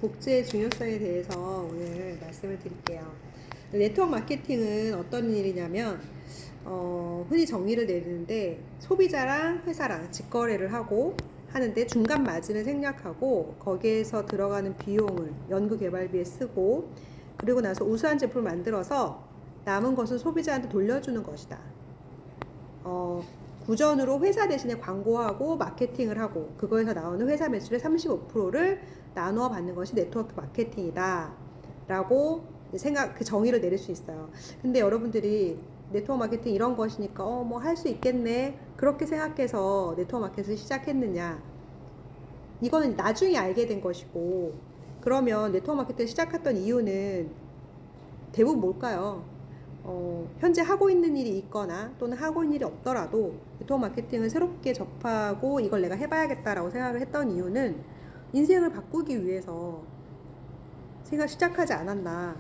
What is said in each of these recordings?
복제의 중요성에 대해서 오늘 말씀을 드릴게요. 네트워크 마케팅은 어떤 일이냐면 흔히 정의를 내리는데 소비자랑 회사랑 직거래를 하고 하는데 중간 마진을 생략하고 거기에서 들어가는 비용을 연구개발비에 쓰고 그리고 나서 우수한 제품을 만들어서 남은 것은 소비자한테 돌려주는 것이다. 구전으로 회사 대신에 광고하고 마케팅을 하고 그거에서 나오는 회사 매출의 35%를 나누어 받는 것이 네트워크 마케팅이다 라고 그 정의를 내릴 수 있어요. 근데 여러분들이 네트워크 마케팅 이런 것이니까 뭐 할 수 있겠네 그렇게 생각해서 네트워크 마케팅을 시작했느냐, 이거는 나중에 알게 된 것이고, 그러면 네트워크 마케팅을 시작했던 이유는 대부분 뭘까요? 현재 하고 있는 일이 있거나 또는 하고 있는 일이 없더라도 네트워크 마케팅을 새롭게 접하고 이걸 내가 해봐야겠다라고 생각을 했던 이유는 인생을 바꾸기 위해서 시작하지 않았나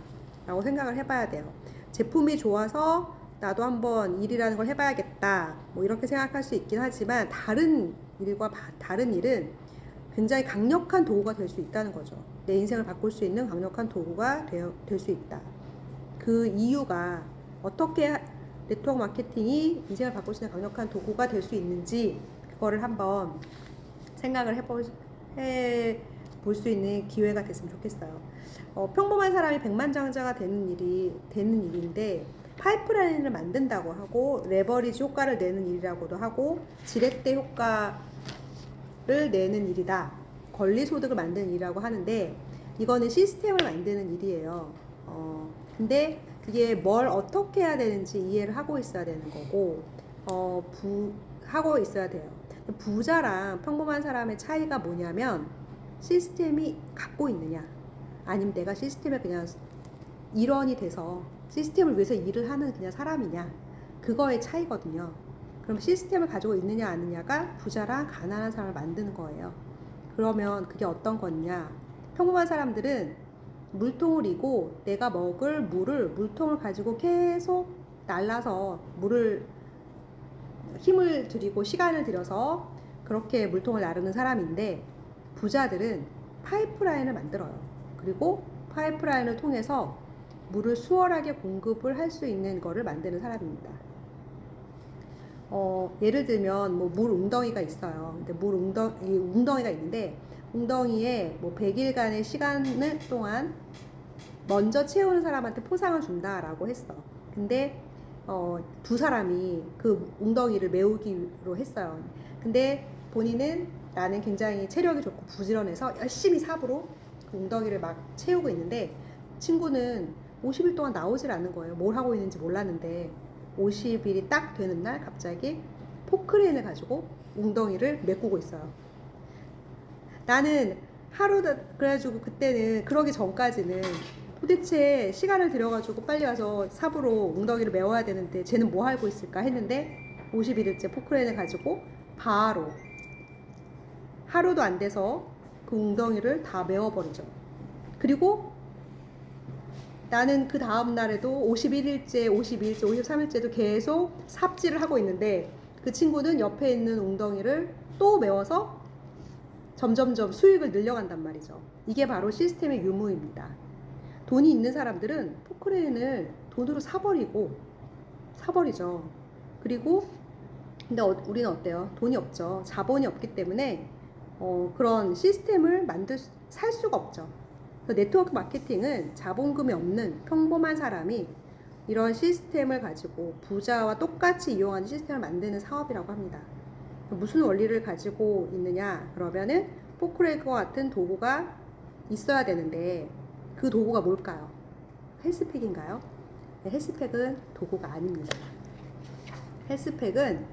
라고 생각을 해봐야 돼요. 제품이 좋아서 나도 한번 일이라는 걸 해봐야겠다 뭐 이렇게 생각할 수 있긴 하지만 다른 일과 다른 일은 굉장히 강력한 도구가 될 수 있다는 거죠. 내 인생을 바꿀 수 있는 강력한 도구가 될 수 있다. 그 이유가 어떻게 네트워크 마케팅이 인생을 바꿀 수 있는 강력한 도구가 될 수 있는지 그거를 한번 생각을 해볼 수 있는 기회가 됐으면 좋겠어요. 평범한 사람이 백만장자가 되는 일인데 파이프라인을 만든다고 하고 레버리지 효과를 내는 일이라고도 하고 지렛대 효과를 내는 일이다, 권리소득을 만드는 일이라고 하는데 이거는 시스템을 만드는 일이에요. 근데 그게 뭘 어떻게 해야 되는지 이해를 하고 있어야 되는 거고 하고 있어야 돼요. 부자랑 평범한 사람의 차이가 뭐냐면 시스템이 갖고 있느냐 아니면 내가 시스템에 그냥 일원이 돼서 시스템을 위해서 일을 하는 그냥 사람이냐, 그거의 차이거든요. 그럼 시스템을 가지고 있느냐 아니냐가 부자랑 가난한 사람을 만드는 거예요. 그러면 그게 어떤 거냐, 평범한 사람들은 물통을 이고 내가 먹을 물을 물통을 가지고 계속 날라서 힘을 들이고 시간을 들여서 그렇게 물통을 나르는 사람인데 부자들은 파이프라인을 만들어요. 그리고 파이프라인을 통해서 물을 수월하게 공급을 할 수 있는 거를 만드는 사람입니다. 예를 들면 뭐 물 웅덩이가 있어요. 근데 웅덩이가 있는데 웅덩이에 뭐 100일간의 시간을 동안 먼저 채우는 사람한테 포상을 준다라고 했어. 근데 두 사람이 그 웅덩이를 메우기로 했어요. 근데 본인은 나는 굉장히 체력이 좋고 부지런해서 열심히 삽으로 그 웅덩이를 막 채우고 있는데 친구는 50일 동안 나오질 않는 거예요. 뭘 하고 있는지 몰랐는데 50일이 딱 되는 날 갑자기 포크레인을 가지고 웅덩이를 메꾸고 있어요. 나는 그래가지고 그때는 그러기 전까지는 도대체 시간을 들여가지고 빨리 와서 삽으로 웅덩이를 메워야 되는데 쟤는 뭐 하고 있을까 했는데 51일째 포크레인을 가지고 바로 하루도 안 돼서 그 웅덩이를 다 메워버리죠. 그리고 나는 그 다음 날에도 51일째, 52일째, 53일째도 계속 삽질을 하고 있는데 그 친구는 옆에 있는 웅덩이를 또 메워서 점점점 수익을 늘려간단 말이죠. 이게 바로 시스템의 유무입니다. 돈이 있는 사람들은 포크레인을 돈으로 사버리죠. 그리고 근데 우리는 어때요? 돈이 없죠. 자본이 없기 때문에 그런 시스템을 살 수가 없죠. 네트워크 마케팅은 자본금이 없는 평범한 사람이 이런 시스템을 가지고 부자와 똑같이 이용하는 시스템을 만드는 사업이라고 합니다. 무슨 원리를 가지고 있느냐 그러면은 포크레인과 같은 도구가 있어야 되는데 그 도구가 뭘까요? 헬스팩인가요? 네, 헬스팩은 도구가 아닙니다. 헬스팩은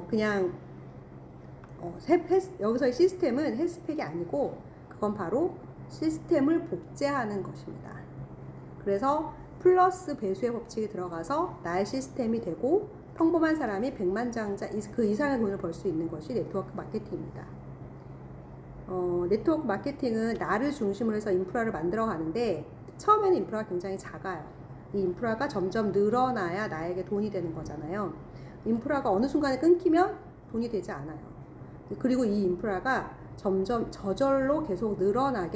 그냥 여기서의 시스템은 헬스팩이 아니고 그건 바로 시스템을 복제하는 것입니다. 그래서 플러스 배수의 법칙이 들어가서 나의 시스템이 되고 평범한 사람이 백만장자 그 이상의 돈을 벌 수 있는 것이 네트워크 마케팅입니다. 네트워크 마케팅은 나를 중심으로 해서 인프라를 만들어 가는데 처음에는 인프라가 굉장히 작아요. 이 인프라가 점점 늘어나야 나에게 돈이 되는 거잖아요. 인프라가 어느 순간에 끊기면 돈이 되지 않아요. 그리고 이 인프라가 점점 저절로 계속 늘어나게